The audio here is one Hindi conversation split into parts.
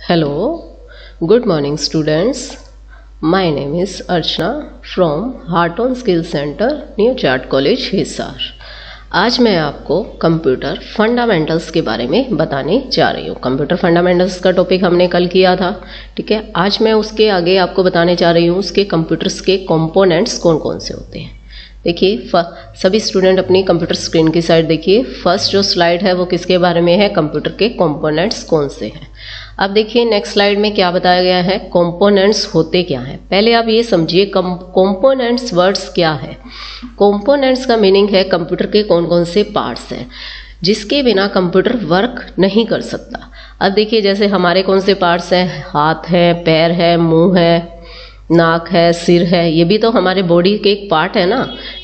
Hello, good morning students. My name is Archana from Heart on Skill Center near Chat College Hisar. आज मैं आपको कंप्यूटर फंडामेंटल्स के बारे में बताने जा रही हूँ। कंप्यूटर फंडामेंटल्स का टॉपिक हमने कल किया था, ठीक है। आज मैं उसके आगे आपको बताने जा रही हूँ उसके कंप्यूटर्स के कंपोनेंट्स कौन कौन से होते हैं। देखिए सभी स्टूडेंट अपनी कंप्यूटर स्क्रीन की साइड देखिए। फर्स्ट जो स्लाइड है वो किसके बारे में है, कंप्यूटर के कंपोनेंट्स कौन से हैं। अब देखिए नेक्स्ट स्लाइड में क्या बताया गया है, कंपोनेंट्स होते क्या हैं। पहले आप ये समझिए कंपोनेंट्स वर्ड्स क्या है। कंपोनेंट्स का मीनिंग है कंप्यूटर के कौन कौन से पार्ट्स हैं जिसके बिना कंप्यूटर वर्क नहीं कर सकता। अब देखिए जैसे हमारे कौन से पार्ट्स हैं, हाथ है, पैर है, मुंह है, नाक है, सिर है, ये भी तो हमारे बॉडी के एक पार्ट है ना,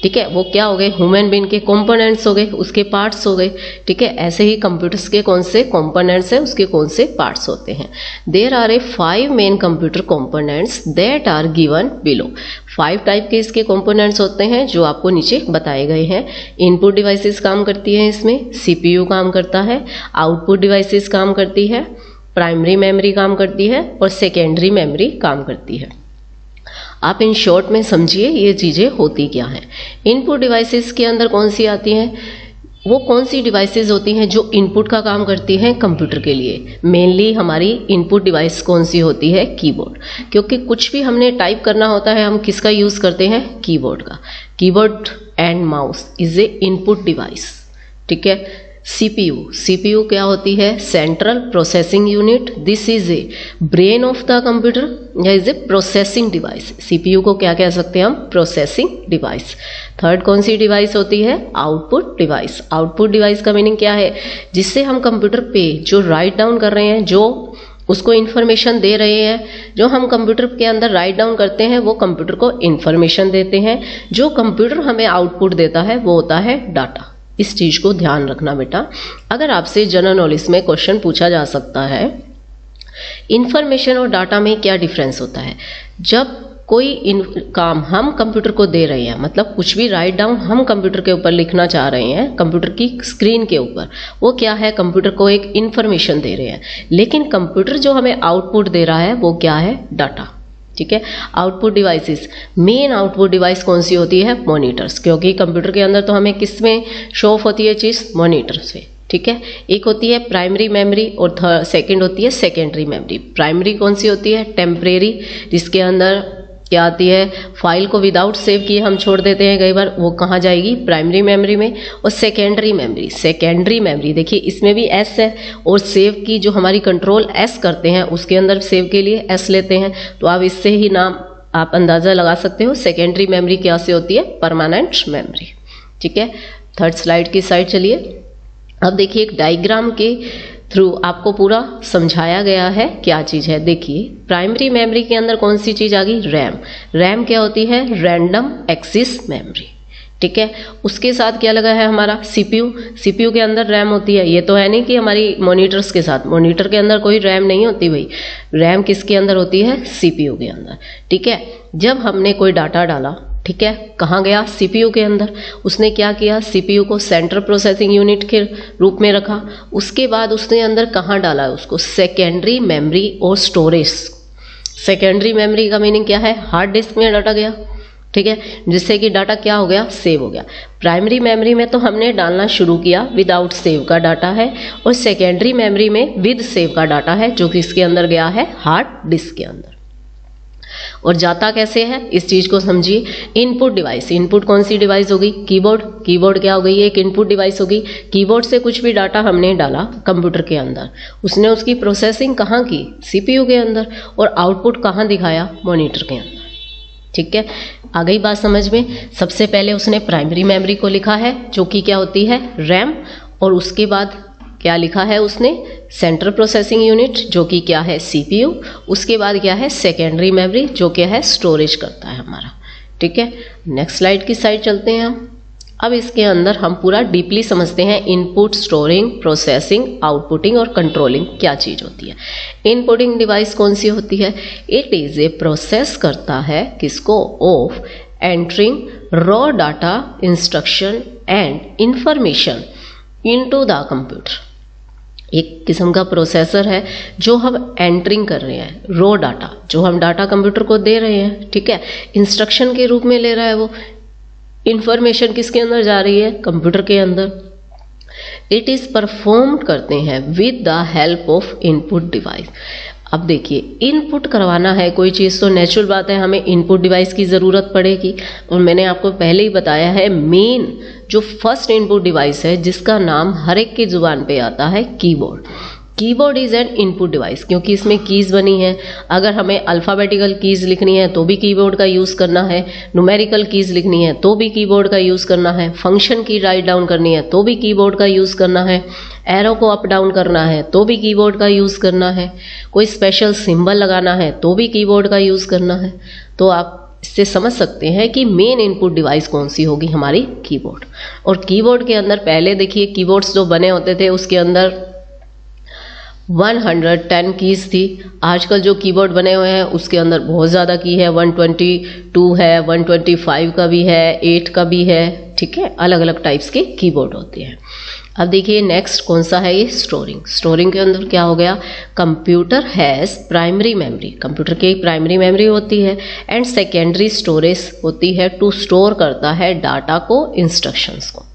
ठीक है। वो क्या हो गए, ह्यूमन बीइंग के कंपोनेंट्स हो गए, उसके पार्ट्स हो गए, ठीक है। ऐसे ही कंप्यूटर्स के कौन से कंपोनेंट्स है, उसके कौन से पार्ट्स होते हैं। There are 5 main computer components that are given below. 5 type के इसके कंपोनेंट्स होते हैं जो आपको नीचे बताए गए हैं। इनपुट डिवाइसेस काम करती है इसमें, सीपीयू काम करता है, आउटपुट डिवाइसेस काम करती है, प्राइमरी मेमोरी काम करती है और सेकेंडरी मेमोरी काम करती है। आप इन शॉर्ट में समझिए ये चीज़ें होती क्या हैं। इनपुट डिवाइसेस के अंदर कौन सी आती हैं, वो कौन सी डिवाइसेस होती हैं जो इनपुट का काम करती हैं कंप्यूटर के लिए। मेनली हमारी इनपुट डिवाइस कौन सी होती है, कीबोर्ड। क्योंकि कुछ भी हमने टाइप करना होता है हम किसका यूज़ करते हैं, कीबोर्ड का। Keyboard and mouse is a input device, ठीक है। सीपीयू क्या होती है, central processing unit. This is a brain of the computer या is a processing device. CPU को क्या कह सकते हैं हम, प्रोसेसिंग डिवाइस। थर्ड कौन सी डिवाइस होती है, आउटपुट डिवाइस। आउटपुट डिवाइस का मीनिंग क्या है, जिससे हम कंप्यूटर पे जो राइट डाउन कर रहे हैं, जो उसको इन्फॉर्मेशन दे रहे हैं, जो हम कंप्यूटर के अंदर राइट डाउन करते हैं वो कंप्यूटर को इन्फॉर्मेशन देते हैं। जो कंप्यूटर हमें आउटपुट देता है वो होता है डाटा। इस चीज को ध्यान रखना बेटा। अगर आपसे जनरल नॉलेज में क्वेश्चन पूछा जा सकता है इंफॉर्मेशन और डाटा में क्या डिफरेंस होता है। जब कोई काम हम कंप्यूटर को दे रहे हैं, मतलब कुछ भी राइट डाउन हम कंप्यूटर के ऊपर लिखना चाह रहे हैं, कंप्यूटर की स्क्रीन के ऊपर, वो क्या है, कंप्यूटर को एक इंफॉर्मेशन दे रहे हैं। लेकिन कंप्यूटर जो हमें आउटपुट दे रहा है वो क्या है, डाटा, ठीक है। Output devices, main output device कौन सी होती है, मॉनिटर्स। क्योंकि कंप्यूटर के अंदर तो हमें किस में शो ऑफ होती है चीज़, मॉनिटर्स में, ठीक है। एक होती है प्राइमरी मेमोरी और सेकंड होती है सेकेंडरी मेमोरी। प्राइमरी कौन सी होती है, टेम्परेरी, जिसके अंदर क्या आती है, फाइल को विदाउट सेव किए हम छोड़ देते हैं कई बार, वो कहाँ जाएगी, प्राइमरी मेमोरी में। और सेकेंडरी मेमोरी देखिए इसमें भी एस है, और सेव की जो हमारी कंट्रोल एस करते हैं उसके अंदर सेव के लिए एस लेते हैं। तो आप इससे ही नाम आप अंदाज़ा लगा सकते हो सेकेंडरी मेमोरी क्या से होती है, परमानेंट मेमोरी, ठीक है। थर्ड स्लाइड की साइड चलिए। अब देखिए एक डायग्राम के थ्रू आपको पूरा समझाया गया है क्या चीज़ है। देखिए प्राइमरी मेमोरी के अंदर कौन सी चीज़ आ गई, रैम। रैम क्या होती है, रैंडम एक्सेस मेमोरी, ठीक है। उसके साथ क्या लगा है हमारा, सीपीयू के अंदर रैम होती है। ये तो है नहीं कि हमारी मॉनिटर्स के साथ, मॉनिटर के अंदर कोई रैम नहीं होती भाई। रैम किसके अंदर होती है, सीपीयू के अंदर, ठीक है। जब हमने कोई डाटा डाला, ठीक है, कहाँ गया, सीपीयू के अंदर। उसने क्या किया, सीपीयू को सेंट्रल प्रोसेसिंग यूनिट के रूप में रखा। उसके बाद उसने अंदर कहाँ डाला है उसको, सेकेंडरी मेमोरी और स्टोरेज। सेकेंडरी मेमोरी का मीनिंग क्या है, हार्ड डिस्क में डाटा गया, ठीक है, जिससे कि डाटा क्या हो गया, सेव हो गया। प्राइमरी मेमोरी में तो हमने डालना शुरू किया, विदाउट सेव का डाटा है, और सेकेंडरी मेमोरी में विद सेव का डाटा है, जो कि इसके अंदर गया है हार्ड डिस्क के अंदर। और जाता कैसे है, इस चीज को समझिए। इनपुट डिवाइस, इनपुट कौन सी डिवाइस होगी, कीबोर्ड। कीबोर्ड क्या हो गई, एक इनपुट डिवाइस होगी। कीबोर्ड से कुछ भी डाटा हमने डाला कंप्यूटर के अंदर, उसने उसकी प्रोसेसिंग कहाँ की, सीपीयू के अंदर, और आउटपुट कहाँ दिखाया, मॉनिटर के अंदर, ठीक है। आ गई बात समझ में। सबसे पहले उसने प्राइमरी मेमोरी को लिखा है जो कि क्या होती है, रैम, और उसके बाद क्या लिखा है उसने, सेंट्रल प्रोसेसिंग यूनिट जो कि क्या है, सीपीयू। उसके बाद क्या है, सेकेंडरी मेमोरी जो क्या है, स्टोरेज करता है हमारा, ठीक है। नेक्स्ट स्लाइड की साइड चलते हैं हम। अब इसके अंदर हम पूरा डीपली समझते हैं इनपुट, स्टोरिंग, प्रोसेसिंग, आउटपुटिंग और कंट्रोलिंग क्या चीज़ होती है। इनपुटिंग डिवाइस कौन सी होती है, इट इज ए प्रोसेस करता है किसको, of entering raw data, instruction and information into the computer. एक किस्म का प्रोसेसर है जो हम एंटरिंग कर रहे हैं, रो डाटा जो हम डाटा कंप्यूटर को दे रहे हैं, ठीक है, इंस्ट्रक्शन के रूप में ले रहा है। वो इंफॉर्मेशन किसके अंदर जा रही है? कंप्यूटर के अंदर। इट इज परफॉर्म करते हैं with the help of input device. अब देखिए, इनपुट करवाना है कोई चीज़ तो नेचुरल बात है हमें इनपुट डिवाइस की ज़रूरत पड़ेगी। और मैंने आपको पहले ही बताया है, मेन जो फर्स्ट इनपुट डिवाइस है जिसका नाम हर एक की ज़ुबान पे आता है keyboard. Keyboard is an input device, क्योंकि इसमें कीज़ बनी है। अगर हमें अल्फ़ाबेटिकल कीज़ लिखनी है तो भी कीबोर्ड का यूज़ करना है, न्यूमेरिकल कीज़ लिखनी है तो भी कीबोर्ड का यूज़ करना है, फंक्शन की राइट डाउन करनी है तो भी कीबोर्ड का यूज़ करना है, एरो को अप डाउन करना है तो भी कीबोर्ड का यूज़ करना है, कोई स्पेशल सिंबल लगाना है तो भी कीबोर्ड का यूज़ करना है। तो आप इससे समझ सकते हैं कि मेन इनपुट डिवाइस कौन सी होगी? हमारी कीबोर्ड। और कीबोर्ड के अंदर पहले देखिए कीबोर्ड्स जो बने होते थे उसके अंदर 110 कीज़ थी। आजकल जो कीबोर्ड बने हुए हैं उसके अंदर बहुत ज़्यादा की है, 122 है, 125 का भी है, 8 का भी है, ठीक है, अलग अलग टाइप्स के कीबोर्ड होते हैं। अब देखिए नेक्स्ट कौन सा है? ये स्टोरिंग। स्टोरिंग के अंदर क्या हो गया? Computer has primary memory, computer की प्राइमरी मेमोरी होती है, एंड सेकेंडरी स्टोरेज होती है टू स्टोर करता है डाटा को, इंस्ट्रक्शंस को।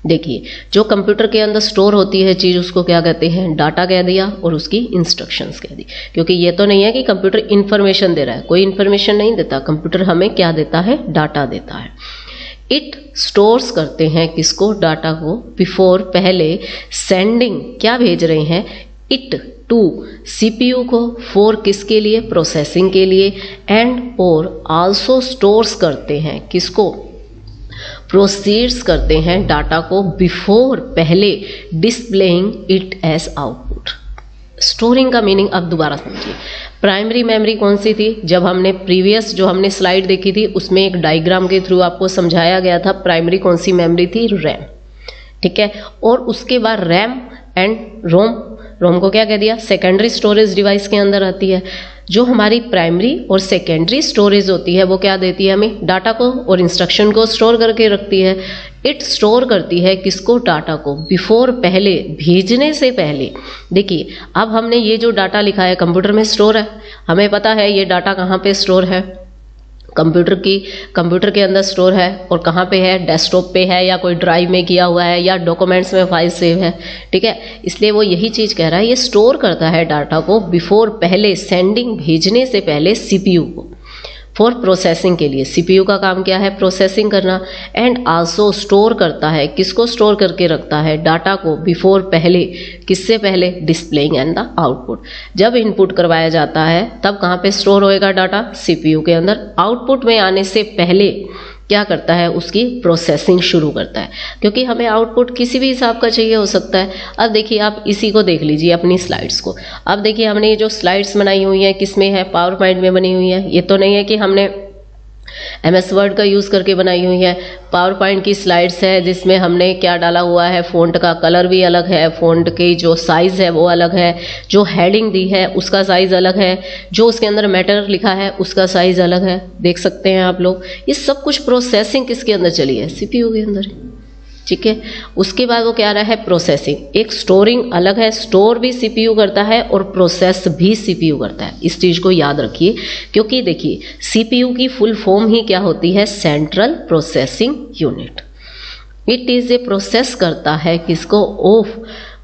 देखिए, जो कंप्यूटर के अंदर स्टोर होती है चीज़ उसको क्या कहते हैं? डाटा कह दिया, और उसकी इंस्ट्रक्शंस कह दी। क्योंकि ये तो नहीं है कि कंप्यूटर इन्फॉर्मेशन दे रहा है, कोई इन्फॉर्मेशन नहीं देता, कंप्यूटर हमें क्या देता है? डाटा देता है। इट स्टोर्स करते हैं किसको? डाटा को, बिफोर पहले, सेंडिंग क्या भेज रहे हैं? इट टू सीपीयू को, फॉर किसके लिए? प्रोसेसिंग के लिए, एंड और आल्सो स्टोर्स करते हैं किसको? प्रोसीड्स करते हैं डाटा को, बिफोर पहले, displaying it as output. Storing का मीनिंग अब दोबारा समझिए। प्राइमरी मेमोरी कौन सी थी? जब हमने प्रीवियस जो हमने स्लाइड देखी थी उसमें एक डायग्राम के थ्रू आपको समझाया गया था प्राइमरी कौन सी मेमोरी थी? रैम, ठीक है। और उसके बाद रैम एंड रोम, रोम को क्या कह दिया? सेकेंडरी स्टोरेज डिवाइस के अंदर आती है। जो हमारी प्राइमरी और सेकेंडरी स्टोरेज होती है वो क्या देती है हमें? डाटा को और इंस्ट्रक्शन को स्टोर करके रखती है। इट स्टोर करती है किसको? डाटा को, बिफोर पहले, भेजने से पहले। देखिए, अब हमने ये जो डाटा लिखा है कंप्यूटर में स्टोर है, हमें पता है ये डाटा कहाँ पे स्टोर है? कंप्यूटर के अंदर स्टोर है। और कहाँ पे है? डेस्कटॉप पे है, या कोई ड्राइव में किया हुआ है, या डॉक्यूमेंट्स में फाइल सेव है, ठीक है। इसलिए वो यही चीज़ कह रहा है, ये स्टोर करता है डाटा को बिफोर पहले, सेंडिंग भेजने से पहले सीपीयू को, फॉर प्रोसेसिंग के लिए। सीपीयू का काम क्या है? प्रोसेसिंग करना। एंड आल्सो स्टोर करता है किसको? स्टोर करके रखता है डाटा को, बिफोर पहले, किससे पहले? Displaying and the output. जब इनपुट करवाया जाता है तब कहाँ पे स्टोर होएगा डाटा? सीपीयू के अंदर। आउटपुट में आने से पहले क्या करता है? उसकी प्रोसेसिंग शुरू करता है, क्योंकि हमें आउटपुट किसी भी हिसाब का चाहिए हो सकता है। अब देखिए, आप इसी को देख लीजिए अपनी स्लाइड्स को। अब देखिए, हमने ये जो स्लाइड्स बनाई हुई हैं किस में है? पावर पॉइंट में बनी हुई है। ये तो नहीं है कि हमने MS वर्ड का यूज़ करके बनाई हुई है। पावर पॉइंट की स्लाइड्स है जिसमें हमने क्या डाला हुआ है? फ़ॉन्ट का कलर भी अलग है, फ़ॉन्ट की जो साइज़ है वो अलग है, जो हेडिंग दी है उसका साइज़ अलग है, जो उसके अंदर मैटर लिखा है उसका साइज़ अलग है। देख सकते हैं आप लोग। ये सब कुछ प्रोसेसिंग किसके अंदर चली है? CPU के अंदर, ठीक है। उसके बाद वो क्या आ रहा है? प्रोसेसिंग। एक स्टोरिंग अलग है, स्टोर भी CPU करता है और प्रोसेस भी CPU करता है। इस चीज़ को याद रखिए, क्योंकि देखिए CPU की फुल फॉर्म ही क्या होती है? Central processing unit. It is a process करता है किसको? ऑफ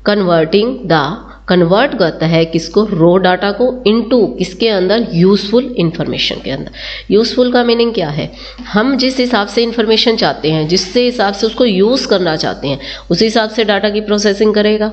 कन्वर्टिंग द, कन्वर्ट करता है किसको? रो डाटा को, इनटू किसके अंदर? यूजफुल इंफॉर्मेशन के अंदर। यूजफुल का मीनिंग क्या है? हम जिस हिसाब से इंफॉर्मेशन चाहते हैं, जिस हिसाब से उसको यूज करना चाहते हैं, उस हिसाब से डाटा की प्रोसेसिंग करेगा।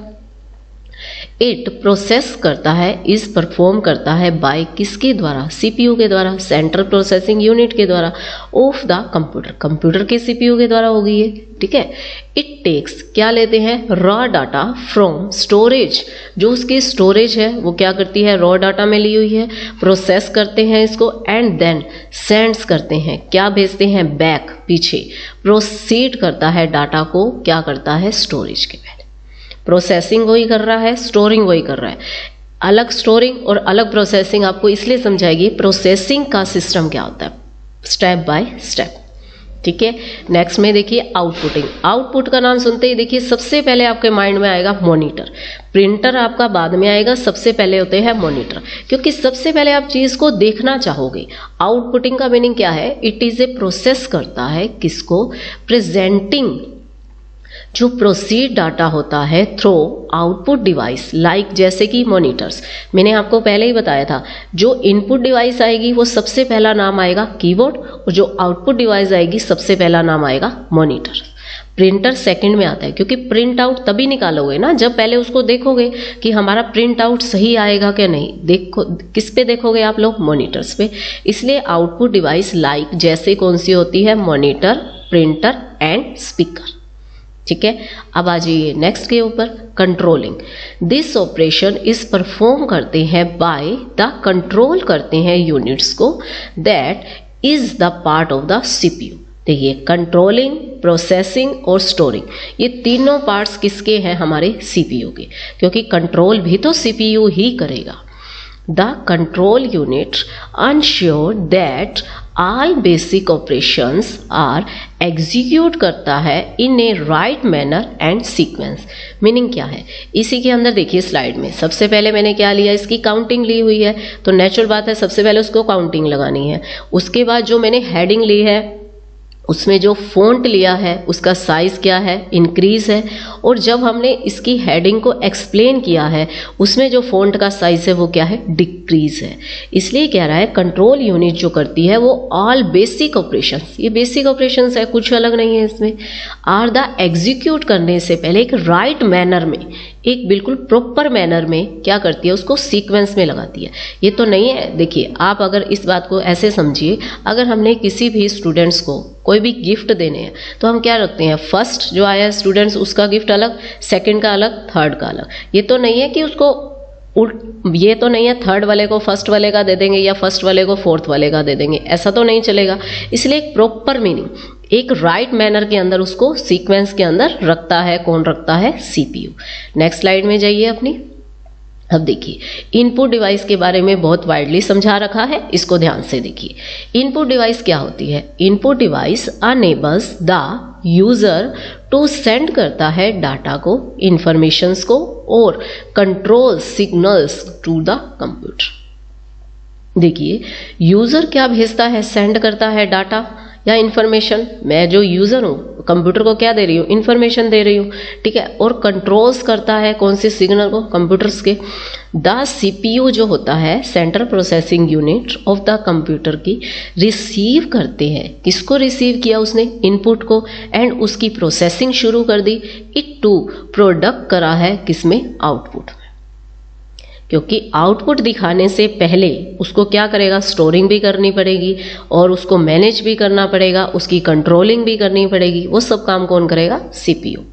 इट प्रोसेस करता है, इज परफॉर्म करता है बाय किसके द्वारा? CPU के द्वारा, सेंट्रल प्रोसेसिंग यूनिट के द्वारा, ऑफ द कंप्यूटर, कंप्यूटर के CPU के द्वारा होगी ये, ठीक है। इट टेक्स, क्या लेते हैं? रॉ डाटा फ्रॉम स्टोरेज, जो उसकी स्टोरेज है वो क्या करती है? रॉ डाटा में ली हुई है, प्रोसेस करते हैं इसको, एंड देन सेंड्स करते हैं, क्या भेजते हैं? बैक, पीछे। प्रोसीड करता है डाटा को, क्या करता है? स्टोरेज के पहले। प्रोसेसिंग वही कर रहा है, स्टोरिंग वही कर रहा है। अलग स्टोरिंग और अलग प्रोसेसिंग आपको इसलिए समझाएगी, प्रोसेसिंग का सिस्टम क्या होता है, स्टेप बाय स्टेप, ठीक है। नेक्स्ट में देखिए आउटपुटिंग। आउटपुट का नाम सुनते ही देखिए सबसे पहले आपके माइंड में आएगा मॉनिटर। प्रिंटर आपका बाद में आएगा, सबसे पहले होते हैं मॉनिटर, क्योंकि सबसे पहले आप चीज को देखना चाहोगे। आउटपुटिंग का मीनिंग क्या है? इट इज ए प्रोसेस करता है किसको? प्रेजेंटिंग जो प्रोसीड डाटा होता है थ्रू आउटपुट डिवाइस, लाइक जैसे कि मॉनिटर्स। मैंने आपको पहले ही बताया था, जो इनपुट डिवाइस आएगी वो सबसे पहला नाम आएगा कीबोर्ड, और जो आउटपुट डिवाइस आएगी सबसे पहला नाम आएगा मॉनिटर। प्रिंटर सेकंड में आता है, क्योंकि प्रिंट आउट तभी निकालोगे ना जब पहले उसको देखोगे कि हमारा प्रिंट आउट सही आएगा क्या नहीं। देखो किस पे देखोगे आप लोग? मॉनिटर्स पे। इसलिए आउटपुट डिवाइस लाइक जैसे कौन सी होती है? Monitor, printer and speaker. ठीक है। अब आ जाइए नेक्स्ट के ऊपर, controlling. This operation is perform करते हैं बाय द, कंट्रोल करते हैं यूनिट्स को, that is the part of the CPU. देखिए कंट्रोलिंग, प्रोसेसिंग और स्टोरिंग, ये तीनों पार्ट्स किसके हैं? हमारे सीपीयू के, क्योंकि कंट्रोल भी तो सीपीयू ही करेगा। The control unit ensure that all basic operations are execute करता है in a right manner and sequence. Meaning क्या है? इसी के अंदर देखिए स्लाइड में सबसे पहले मैंने क्या लिया? इसकी काउंटिंग ली हुई है, तो नेचुरल बात है सबसे पहले उसको काउंटिंग लगानी है। उसके बाद जो मैंने हेडिंग ली है उसमें जो फॉन्ट लिया है उसका साइज क्या है? इंक्रीज है। और जब हमने इसकी हेडिंग को एक्सप्लेन किया है उसमें जो फॉन्ट का साइज है वो क्या है? डिक्रीज है। इसलिए कह रहा है कंट्रोल यूनिट जो करती है वो ऑल बेसिक ऑपरेशंस, ये बेसिक ऑपरेशंस है, कुछ अलग नहीं है इसमें, आर द एग्जीक्यूट करने से पहले एक राइट मैनर में, एक बिल्कुल प्रॉपर मैनर में क्या करती है? उसको सीक्वेंस में लगाती है। ये तो नहीं है, देखिए आप अगर इस बात को ऐसे समझिए, अगर हमने किसी भी स्टूडेंट्स को कोई भी गिफ्ट देने हैं तो हम क्या रखते हैं? फर्स्ट जो आया स्टूडेंट्स उसका गिफ्ट अलग, सेकंड का अलग, थर्ड का अलग। ये तो नहीं है कि उसको ये तो नहीं है थर्ड वाले को फर्स्ट वाले का दे देंगे या फर्स्ट वाले को फोर्थ वाले का दे देंगे, ऐसा तो नहीं चलेगा। इसलिए एक प्रॉपर मीनिंग, एक राइट मैनर के अंदर उसको सीक्वेंस के अंदर रखता है। कौन रखता है? सीपीयू। नेक्स्ट स्लाइड में जाइए अपनी। अब देखिए इनपुट डिवाइस के बारे में बहुत वाइडली समझा रखा है, इसको ध्यान से देखिए। इनपुट डिवाइस क्या होती है? Input device enables the user to send करता है डाटा को, इंफॉर्मेशंस को, और control signals to the computer. देखिए यूजर क्या भेजता है? सेंड करता है डाटा या इंफॉर्मेशन। मैं जो यूजर हूं कंप्यूटर को क्या दे रही हूँ? इंफॉर्मेशन दे रही हूँ, ठीक है। और कंट्रोल्स करता है कौन से सिग्नल को? कंप्यूटर्स के। द सीपीयू जो होता है central processing unit of the computer की, रिसीव करते हैं। किसको रिसीव किया उसने? इनपुट को, एंड उसकी प्रोसेसिंग शुरू कर दी। इट टू प्रोडक्ट करा है किसमें? आउटपुट। क्योंकि आउटपुट दिखाने से पहले उसको क्या करेगा? स्टोरिंग भी करनी पड़ेगी और उसको मैनेज भी करना पड़ेगा, उसकी कंट्रोलिंग भी करनी पड़ेगी। वो सब काम कौन करेगा? सीपीयू।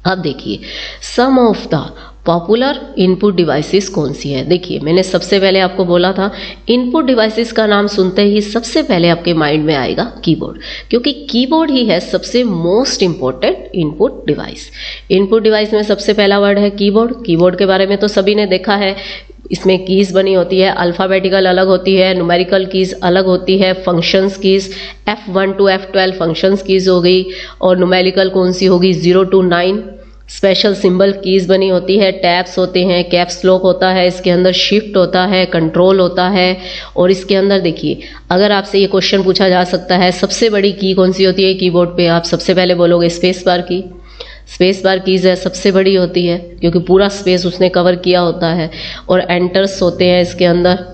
अब देखिए some of the popular input devices कौन सी है? देखिए मैंने सबसे पहले आपको बोला था इनपुट डिवाइसेस का नाम सुनते ही सबसे पहले आपके माइंड में आएगा कीबोर्ड, क्योंकि कीबोर्ड ही है सबसे most important input device. Input device में सबसे पहला वर्ड है कीबोर्ड। कीबोर्ड के बारे में तो सभी ने देखा है, इसमें कीज बनी होती है, अल्फाबेटिकल अलग होती है, न्यूमेरिकल कीज अलग होती है, functions keys F1 to F12 functions keys हो गई, और न्यूमेरिकल कौन सी होगी? 0 to 9 स्पेशल सिंबल कीज बनी होती है, टैब्स होते हैं, कैप्स लॉक होता है, इसके अंदर शिफ्ट होता है, कंट्रोल होता है। और इसके अंदर देखिए अगर आपसे ये क्वेश्चन पूछा जा सकता है सबसे बड़ी की कौन सी होती है कीबोर्ड पे, आप सबसे पहले बोलोगे स्पेस बार की। स्पेस बार कीज है सबसे बड़ी होती है क्योंकि पूरा स्पेस उसने कवर किया होता है, और एंटर्स होते हैं इसके अंदर।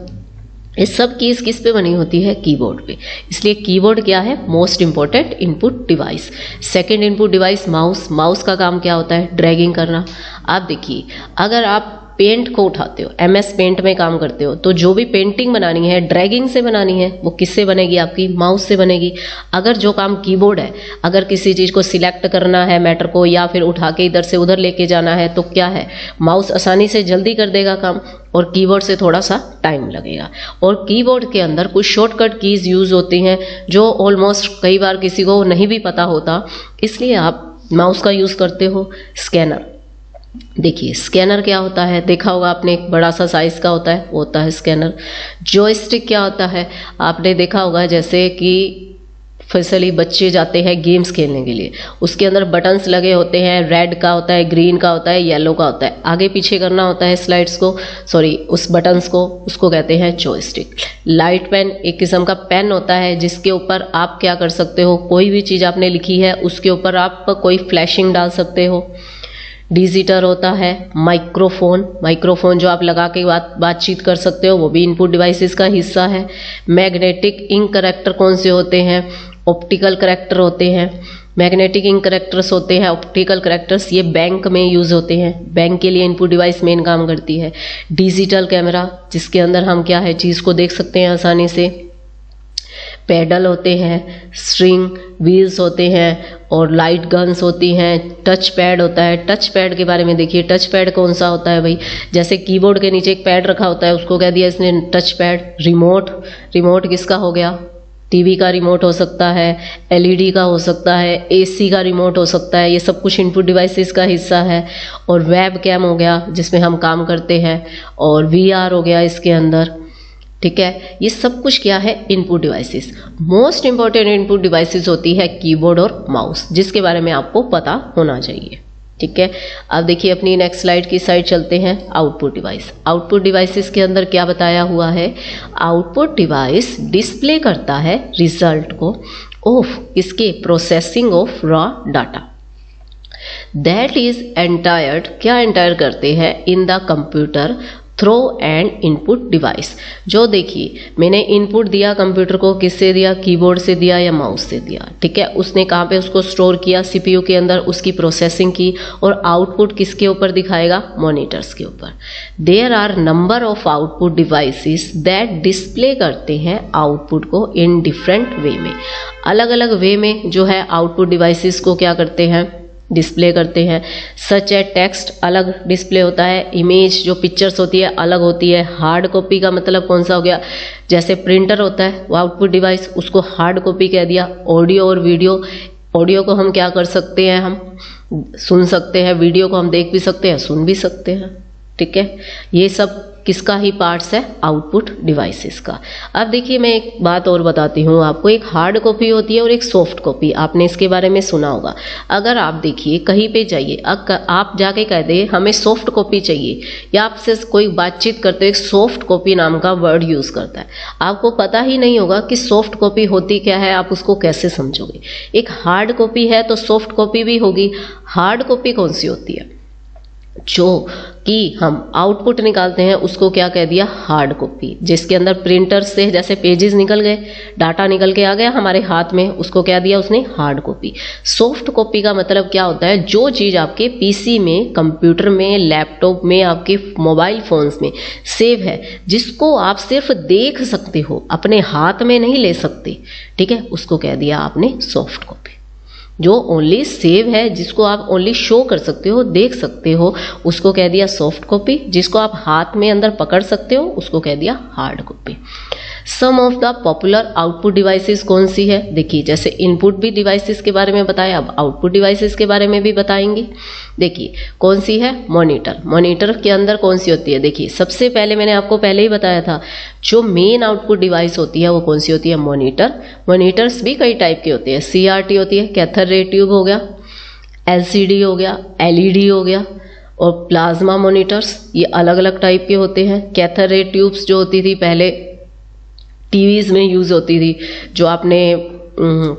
ये सब कीज किस पे बनी होती है? कीबोर्ड पे। इसलिए कीबोर्ड क्या है? Most important input device. Second input device mouse. Mouse का काम क्या होता है? ड्रैगिंग करना। आप देखिए अगर आप पेंट को उठाते हो, MS पेंट में काम करते हो, तो जो भी पेंटिंग बनानी है ड्रैगिंग से बनानी है, वो किससे बनेगी? आपकी माउस से बनेगी। अगर जो काम कीबोर्ड है, अगर किसी चीज़ को सिलेक्ट करना है मैटर को, या फिर उठा के इधर से उधर लेके जाना है, तो क्या है? माउस आसानी से जल्दी कर देगा काम, और कीबोर्ड से थोड़ा सा टाइम लगेगा। और कीबोर्ड के अंदर कुछ शॉर्टकट कीज यूज होती हैं जो ऑलमोस्ट कई बार किसी को नहीं भी पता होता, इसलिए आप माउस का यूज करते हो। स्कैनर। देखिए स्कैनर क्या होता है? देखा होगा आपने, एक बड़ा सा साइज का होता है, वो होता है स्कैनर। जॉयस्टिक क्या होता है? आपने देखा होगा जैसे कि स्पेशली बच्चे जाते हैं गेम्स खेलने के लिए, उसके अंदर बटन्स लगे होते हैं, रेड का होता है, ग्रीन का होता है, येलो का होता है, आगे पीछे करना होता है स्लाइड्स को, सॉरी उस बटन्स को, उसको कहते हैं जॉयस्टिक। लाइट पेन एक किस्म का पेन होता है जिसके ऊपर आप क्या कर सकते हो, कोई भी चीज़ आपने लिखी है उसके ऊपर आप कोई फ्लैशिंग डाल सकते हो। डिजिटर होता है, माइक्रोफोन जो आप लगा के बातचीत कर सकते हो, वो भी इनपुट डिवाइसेस का हिस्सा है। मैग्नेटिक इंक करेक्टर कौन से होते हैं, ऑप्टिकल करेक्टर होते हैं। मैग्नेटिक इंक करेक्टर्स होते हैं, ऑप्टिकल करेक्टर्स, ये बैंक में यूज़ होते हैं, बैंक के लिए इनपुट डिवाइस मेन काम करती है। डिजिटल कैमरा जिसके अंदर हम क्या है चीज़ को देख सकते हैं आसानी से। पैडल होते हैं, स्ट्रिंग व्हील्स होते हैं और लाइट गन्स होती हैं। टच पैड होता है, टच पैड के बारे में देखिए, टच पैड कौन सा होता है भाई, जैसे कीबोर्ड के नीचे एक पैड रखा होता है उसको कह दिया इसने टच पैड। रिमोट किसका हो गया, टीवी का रिमोट हो सकता है, एलईडी का हो सकता है, एसी का रिमोट हो सकता है, ये सब कुछ इनपुट डिवाइसेस का हिस्सा है। और वेब कैम हो गया जिसमें हम काम करते हैं, और वीआर हो गया इसके अंदर, ठीक है। ये सब कुछ क्या है, input devices. Most important input devices होती है कीबोर्ड और माउस, जिसके बारे में आपको पता होना चाहिए, ठीक है। अब देखिए अपनी नेक्स्ट स्लाइड की साइड चलते हैं। आउटपुट डिवाइस, आउटपुट डिवाइसेस के अंदर क्या बताया हुआ है, आउटपुट डिवाइस डिस्प्ले करता है रिजल्ट को ऑफ इसके processing of raw data that is entered, क्या एंटायर करते हैं in the computer through and input device. जो देखिए मैंने इनपुट दिया कंप्यूटर को, किससे दिया, कीबोर्ड से दिया या माउस से दिया, ठीक है। उसने कहाँ पे उसको स्टोर किया, सीपीयू के अंदर, उसकी प्रोसेसिंग की, और आउटपुट किसके ऊपर दिखाएगा, मॉनिटर्स के ऊपर। There are number of output devices that display करते हैं आउटपुट को इन डिफरेंट वे में, अलग अलग वे में जो है आउटपुट डिवाइसेस को क्या करते हैं, डिस्प्ले करते हैं। सच है टेक्स्ट अलग डिस्प्ले होता है, इमेज जो पिक्चर्स होती है अलग होती है। हार्ड कॉपी का मतलब कौन सा हो गया, जैसे प्रिंटर होता है वो आउटपुट डिवाइस, उसको हार्ड कॉपी कह दिया। ऑडियो और वीडियो, ऑडियो को हम क्या कर सकते हैं, हम सुन सकते हैं, वीडियो को हम देख भी सकते हैं, सुन भी सकते हैं, ठीक है। ये सब किसका ही पार्ट्स है, आउटपुट डिवाइसेस का। अब देखिए मैं एक बात और बताती हूँ आपको, एक हार्ड कॉपी होती है और एक सॉफ्ट कॉपी, आपने इसके बारे में सुना होगा। अगर आप देखिए कहीं पे जाइए, आप जाके कह दे हमें सॉफ्ट कॉपी चाहिए, या आपसे कोई बातचीत करते एक सॉफ्ट कॉपी नाम का वर्ड यूज करता है, आपको पता ही नहीं होगा कि सॉफ्ट कॉपी होती क्या है, आप उसको कैसे समझोगे। एक हार्ड कॉपी है तो सॉफ्ट कॉपी भी होगी। हार्ड कॉपी कौन सी होती है, जो कि हम आउटपुट निकालते हैं उसको क्या कह दिया, हार्ड कॉपी, जिसके अंदर प्रिंटर से जैसे पेजेस निकल गए, डाटा निकल के आ गया हमारे हाथ में, उसको क्या दिया उसने, हार्ड कॉपी। सॉफ्ट कॉपी का मतलब क्या होता है, जो चीज़ आपके पीसी में, कंप्यूटर में, लैपटॉप में, आपके मोबाइल फोन्स में सेव है, जिसको आप सिर्फ देख सकते हो, अपने हाथ में नहीं ले सकते, ठीक है, उसको कह दिया आपने सॉफ्ट कॉपी। जो ओनली सेव है, जिसको आप ओनली शो कर सकते हो, देख सकते हो, उसको कह दिया सॉफ्ट कॉपी। जिसको आप हाथ में अंदर पकड़ सकते हो उसको कह दिया hard copy. Some of the popular output devices कौन सी है, देखिए जैसे इनपुट भी डिवाइसेस के बारे में बताया, अब आउटपुट डिवाइसेस के बारे में भी बताएंगे। देखिए कौन सी है, मॉनिटर। मॉनिटर के अंदर कौन सी होती है, देखिए सबसे पहले मैंने आपको पहले ही बताया था, जो मेन आउटपुट डिवाइस होती है वो कौन सी होती है, मॉनिटर। मॉनिटर्स भी कई टाइप के होते हैं, CRT होती है, कैथर रे ट्यूब हो गया, LCD हो गया, LED हो गया, और प्लाज्मा मॉनिटर्स, ये अलग अलग टाइप के होते हैं। कैथर रे ट्यूब्स जो होती थी पहले टीवीज में यूज होती थी, जो आपने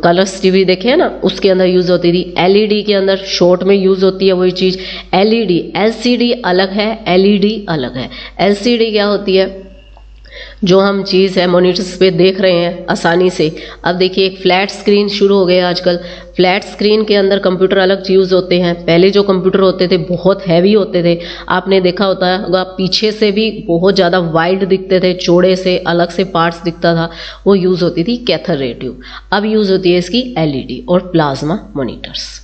कलर्स टीवी देखे हैं ना, उसके अंदर यूज होती थी। LED के अंदर शॉर्ट में यूज होती है वही चीज, LED। LCD अलग है, LED अलग है। LCD क्या होती है, जो हम चीज़ है मॉनिटर्स पे देख रहे हैं आसानी से। अब देखिए एक फ्लैट स्क्रीन शुरू हो गए आजकल, फ्लैट स्क्रीन के अंदर कंप्यूटर अलग यूज होते हैं। पहले जो कंप्यूटर होते थे बहुत हैवी होते थे, आपने देखा होता होगा पीछे से भी बहुत ज़्यादा वाइड दिखते थे, चौड़े से अलग से पार्ट्स दिखता था, वो यूज होती थी कैथर रे ट्यूब। अब यूज होती है इसकी LED और प्लाज्मा मॉनिटर्स,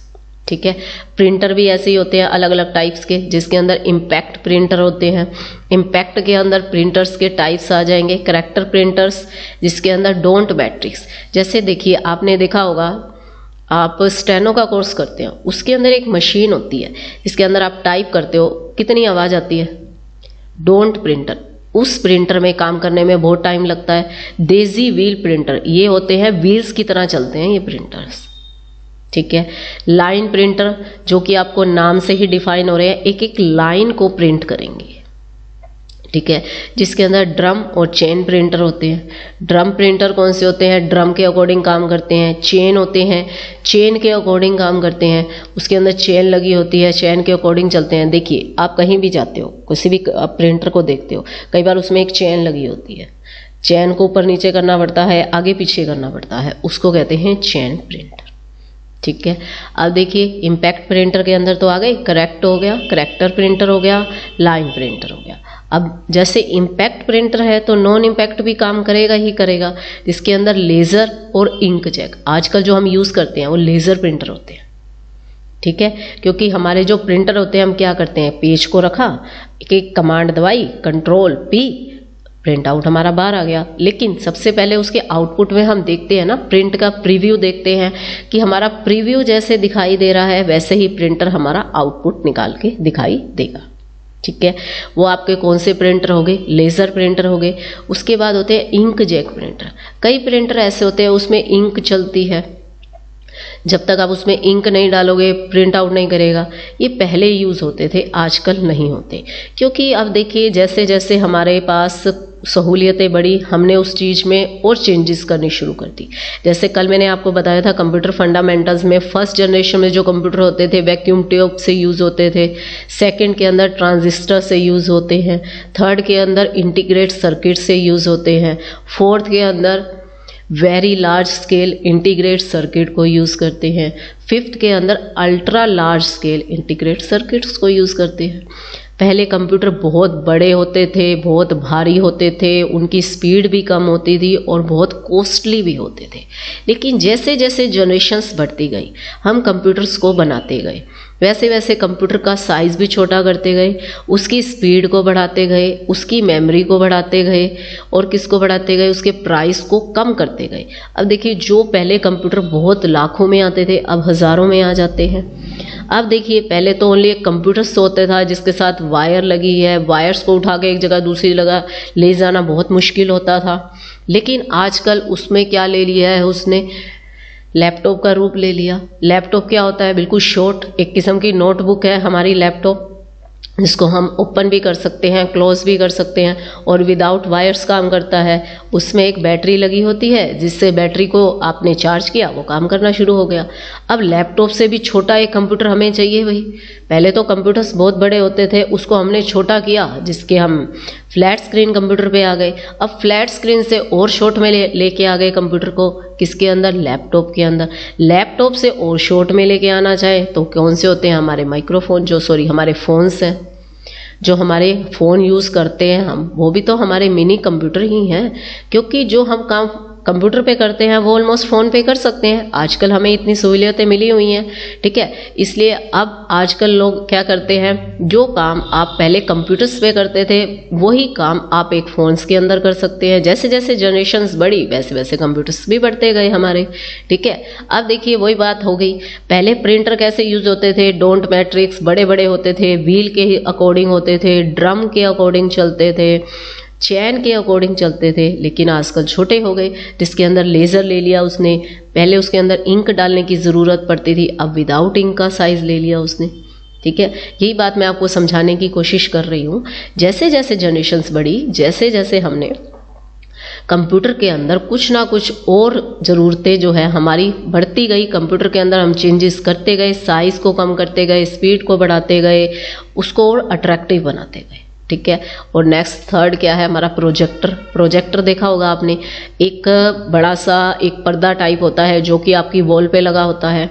ठीक है। प्रिंटर भी ऐसे ही होते हैं अलग अलग टाइप्स के, जिसके अंदर इम्पैक्ट प्रिंटर होते हैं। इम्पैक्ट के अंदर प्रिंटर्स के टाइप्स आ जाएंगे। करेक्टर प्रिंटर्स, जिसके अंदर डोंट मैट्रिक्स, जैसे देखिए आपने देखा होगा, आप स्टेनो का कोर्स करते हो, उसके अंदर एक मशीन होती है, इसके अंदर आप टाइप करते हो, कितनी आवाज़ आती है, डोंट प्रिंटर, उस प्रिंटर में काम करने में बहुत टाइम लगता है। देसी व्हील प्रिंटर, ये होते हैं व्हील्स की तरह चलते हैं ये प्रिंटर्स, ठीक है। लाइन प्रिंटर जो कि आपको नाम से ही डिफाइन हो रहे हैं, एक एक लाइन को प्रिंट करेंगे, ठीक है, जिसके अंदर ड्रम और चेन प्रिंटर होते हैं। ड्रम प्रिंटर कौन से होते हैं, ड्रम के अकॉर्डिंग काम करते हैं। चेन होते हैं, चेन के अकॉर्डिंग काम करते हैं, उसके अंदर चेन लगी होती है, चेन के अकॉर्डिंग चलते हैं। देखिए आप कहीं भी जाते हो, किसी भी आप प्रिंटर को देखते हो, कई बार उसमें एक चेन लगी होती है, चेन को ऊपर नीचे करना पड़ता है, आगे पीछे करना पड़ता है, उसको कहते हैं चेन प्रिंटर, ठीक है। अब देखिए इम्पैक्ट प्रिंटर के अंदर तो आ गए, करेक्ट हो गया, करेक्टर प्रिंटर हो गया, लाइन प्रिंटर हो गया। अब जैसे इम्पैक्ट प्रिंटर है तो नॉन इम्पैक्ट भी काम करेगा ही करेगा, जिसके अंदर लेज़र और इंक जेट, आजकल जो हम यूज़ करते हैं वो लेज़र प्रिंटर होते हैं, ठीक है। क्योंकि हमारे जो प्रिंटर होते हैं, हम क्या करते हैं, पेज को रखा, एक एक कमांड दबाई, कंट्रोल P, प्रिंट आउट हमारा बाहर आ गया। लेकिन सबसे पहले उसके आउटपुट में हम देखते हैं ना, प्रिंट का प्रीव्यू देखते हैं कि हमारा प्रीव्यू जैसे दिखाई दे रहा है वैसे ही प्रिंटर हमारा आउटपुट निकाल के दिखाई देगा, ठीक है। वो आपके कौन से प्रिंटर हो गए, लेज़र प्रिंटर हो गए। उसके बाद होते हैं इंक जेट प्रिंटर। कई प्रिंटर ऐसे होते हैं उसमें इंक चलती है, जब तक आप उसमें इंक नहीं डालोगे प्रिंट आउट नहीं करेगा। ये पहले यूज़ होते थे, आजकल नहीं होते, क्योंकि अब देखिए जैसे जैसे हमारे पास सहूलियतें बढ़ी, हमने उस चीज़ में और चेंजेस करनी शुरू कर दी। जैसे कल मैंने आपको बताया था कंप्यूटर फंडामेंटल्स में, फर्स्ट जनरेशन में जो कंप्यूटर होते थे वैक्यूम ट्यूब से यूज़ होते थे, सेकंड के अंदर ट्रांजिस्टर से यूज़ होते हैं, थर्ड के अंदर इंटीग्रेट सर्किट से यूज़ होते हैं, फोर्थ के अंदर very large scale integrate circuit को यूज़ करते हैं, फिफ्थ के अंदर ultra large scale integrate circuits को यूज़ करते हैं। पहले कंप्यूटर बहुत बड़े होते थे, बहुत भारी होते थे, उनकी स्पीड भी कम होती थी और बहुत कॉस्टली भी होते थे। लेकिन जैसे जैसे जनरेशन्स बढ़ती गई, हम कंप्यूटर्स को बनाते गए, वैसे वैसे कंप्यूटर का साइज़ भी छोटा करते गए, उसकी स्पीड को बढ़ाते गए, उसकी मेमोरी को बढ़ाते गए, और किसको बढ़ाते गए, उसके प्राइस को कम करते गए। अब देखिए जो पहले कंप्यूटर बहुत लाखों में आते थे अब हज़ारों में आ जाते हैं। अब देखिए पहले तो ओनली एक कंप्यूटर होता था जिसके साथ वायर लगी है, वायर्स को उठा के एक जगह दूसरी जगह ले जाना बहुत मुश्किल होता था। लेकिन आजकल उसमें क्या ले लिया है उसने, लैपटॉप का रूप ले लिया। लैपटॉप क्या होता है, बिल्कुल शॉर्ट एक किस्म की नोटबुक है हमारी लैपटॉप, जिसको हम ओपन भी कर सकते हैं, क्लोज भी कर सकते हैं, और विदाउट वायर्स काम करता है। उसमें एक बैटरी लगी होती है, जिससे बैटरी को आपने चार्ज किया वो काम करना शुरू हो गया। अब लैपटॉप से भी छोटा एक कंप्यूटर हमें चाहिए भाई। पहले तो कंप्यूटर्स बहुत बड़े होते थे, उसको हमने छोटा किया, जिसके हम फ्लैट स्क्रीन कंप्यूटर पे आ गए। अब फ्लैट स्क्रीन से और शॉर्ट में लेके आ गए कंप्यूटर को, किसके अंदर, लैपटॉप के अंदर। लैपटॉप से और शॉर्ट में लेके आना चाहे तो कौन से होते हैं, हमारे माइक्रोफोन, हमारे फ़ोन्स हैं, जो हमारे फ़ोन यूज़ करते हैं हम, वो भी तो हमारे मिनी कंप्यूटर ही हैं। क्योंकि जो हम काम कंप्यूटर पे करते हैं वो ऑलमोस्ट फ़ोन पे कर सकते हैं। आजकल हमें इतनी सहूलियतें मिली हुई हैं, ठीक है। इसलिए अब आजकल लोग क्या करते हैं, जो काम आप पहले कंप्यूटर्स पे करते थे वही काम आप एक फ़ोन्स के अंदर कर सकते हैं। जैसे जैसे जनरेशन्स बढ़ी वैसे वैसे कंप्यूटर्स भी बढ़ते गए हमारे, ठीक है। अब देखिए वही बात हो गई, पहले प्रिंटर कैसे यूज़ होते थे, डोंट मैट्रिक्स बड़े बड़े होते थे, व्हील के अकॉर्डिंग होते थे, ड्रम के अकॉर्डिंग चलते थे, चैन के अकॉर्डिंग चलते थे। लेकिन आजकल छोटे हो गए, जिसके अंदर लेज़र ले लिया उसने। पहले उसके अंदर इंक डालने की ज़रूरत पड़ती थी, अब विदाउट इंक का साइज़ ले लिया उसने, ठीक है। यही बात मैं आपको समझाने की कोशिश कर रही हूँ। जैसे जैसे जनरेशन्स बढ़ी, जैसे जैसे हमने कंप्यूटर के अंदर कुछ ना कुछ और ज़रूरतें जो है हमारी बढ़ती गई, कंप्यूटर के अंदर हम चेंजेस करते गए, साइज़ को कम करते गए, स्पीड को बढ़ाते गए, उसको और अट्रैक्टिव बनाते गए, ठीक है। और नेक्स्ट थर्ड क्या है हमारा, प्रोजेक्टर। प्रोजेक्टर देखा होगा आपने, एक बड़ा सा एक पर्दा टाइप होता है जो कि आपकी वॉल पे लगा होता है,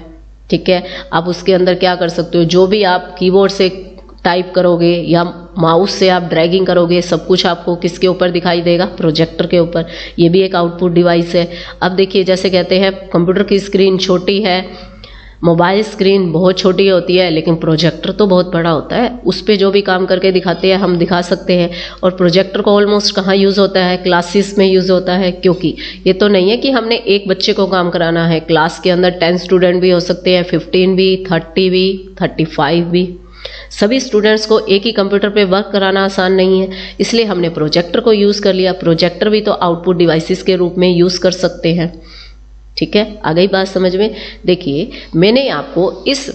ठीक है। आप उसके अंदर क्या कर सकते हो, जो भी आप कीबोर्ड से टाइप करोगे या माउस से आप ड्रैगिंग करोगे, सब कुछ आपको किसके ऊपर दिखाई देगा, प्रोजेक्टर के ऊपर। ये भी एक आउटपुट डिवाइस है। अब देखिए जैसे कहते हैं कंप्यूटर की स्क्रीन छोटी है, मोबाइल स्क्रीन बहुत छोटी होती है, लेकिन प्रोजेक्टर तो बहुत बड़ा होता है, उस पर जो भी काम करके दिखाते हैं हम दिखा सकते हैं। और प्रोजेक्टर को ऑलमोस्ट कहाँ यूज़ होता है, क्लासेस में यूज़ होता है। क्योंकि ये तो नहीं है कि हमने एक बच्चे को काम कराना है, क्लास के अंदर 10 स्टूडेंट भी हो सकते हैं, 15 भी, 30 भी, 35 भी, सभी स्टूडेंट्स को एक ही कंप्यूटर पे वर्क कराना आसान नहीं है, इसलिए हमने प्रोजेक्टर को यूज़ कर लिया। प्रोजेक्टर भी तो आउटपुट डिवाइसेस के रूप में यूज़ कर सकते हैं। ठीक है, आ गई बात समझ में। देखिए, मैंने आपको इस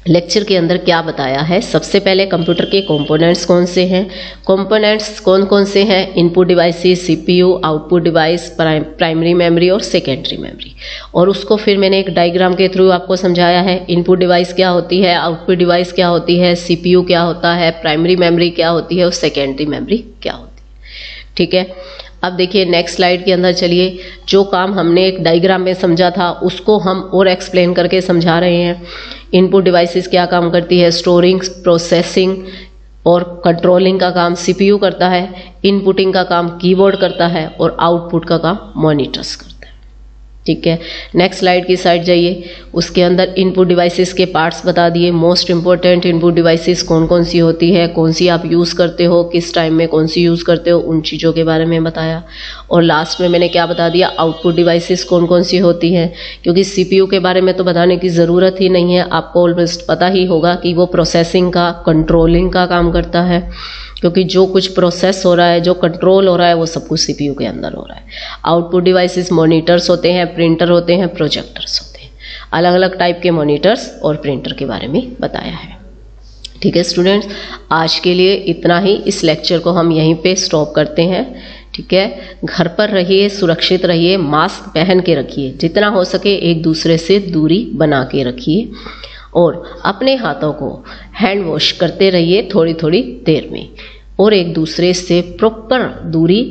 लेक्चर के अंदर क्या बताया है। सबसे पहले कंप्यूटर के कंपोनेंट्स कौन से हैं, कंपोनेंट्स कौन कौन से हैं, input devices, CPU, output device, primary memory और सेकेंडरी मेमोरी, और उसको फिर मैंने एक डायग्राम के थ्रू आपको समझाया है। इनपुट डिवाइस क्या होती है, आउटपुट डिवाइस क्या होती है, सीपीयू क्या होता है, प्राइमरी मेमोरी क्या होती है और सेकेंडरी मेमोरी क्या होती है। ठीक है, अब देखिए नेक्स्ट स्लाइड के अंदर चलिए। जो काम हमने एक डायग्राम में समझा था उसको हम और एक्सप्लेन करके समझा रहे हैं। इनपुट डिवाइसेस क्या काम करती है, स्टोरिंग, प्रोसेसिंग और कंट्रोलिंग का काम सीपीयू करता है। इनपुटिंग का काम कीबोर्ड करता है और आउटपुट का काम मॉनिटर्स करता है। ठीक है, नेक्स्ट स्लाइड की साइड जाइए। उसके अंदर इनपुट डिवाइसेस के पार्ट्स बता दिए। मोस्ट इंपॉर्टेंट इनपुट डिवाइसेस कौन कौन सी होती है, कौन सी आप यूज़ करते हो, किस टाइम में कौन सी यूज़ करते हो, उन चीज़ों के बारे में बताया। और लास्ट में मैंने क्या बता दिया, आउटपुट डिवाइसेस कौन कौन सी होती हैं, क्योंकि सीपीयू के बारे में तो बताने की ज़रूरत ही नहीं है, आपको ऑलमोस्ट पता ही होगा कि वो प्रोसेसिंग का, कंट्रोलिंग का काम करता है, क्योंकि जो कुछ प्रोसेस हो रहा है, जो कंट्रोल हो रहा है, वो सब कुछ सीपीयू के अंदर हो रहा है। आउटपुट डिवाइसेस मॉनिटर्स होते हैं, प्रिंटर होते हैं, प्रोजेक्टर्स होते हैं। अलग अलग टाइप के मॉनिटर्स और प्रिंटर के बारे में बताया है। ठीक है स्टूडेंट्स, आज के लिए इतना ही। इस लेक्चर को हम यहीं पे स्टॉप करते हैं। ठीक है, घर पर रहिए, सुरक्षित रहिए, मास्क पहन के रखिए, जितना हो सके एक दूसरे से दूरी बना के रखिए और अपने हाथों को हैंड वॉश करते रहिए थोड़ी थोड़ी देर में, और एक दूसरे से प्रॉपर दूरी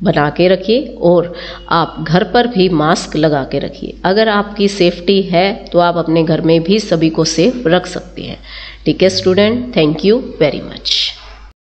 बना के रखिए। और आप घर पर भी मास्क लगा के रखिए। अगर आपकी सेफ्टी है तो आप अपने घर में भी सभी को सेफ रख सकते हैं। ठीक है student, thank you very much.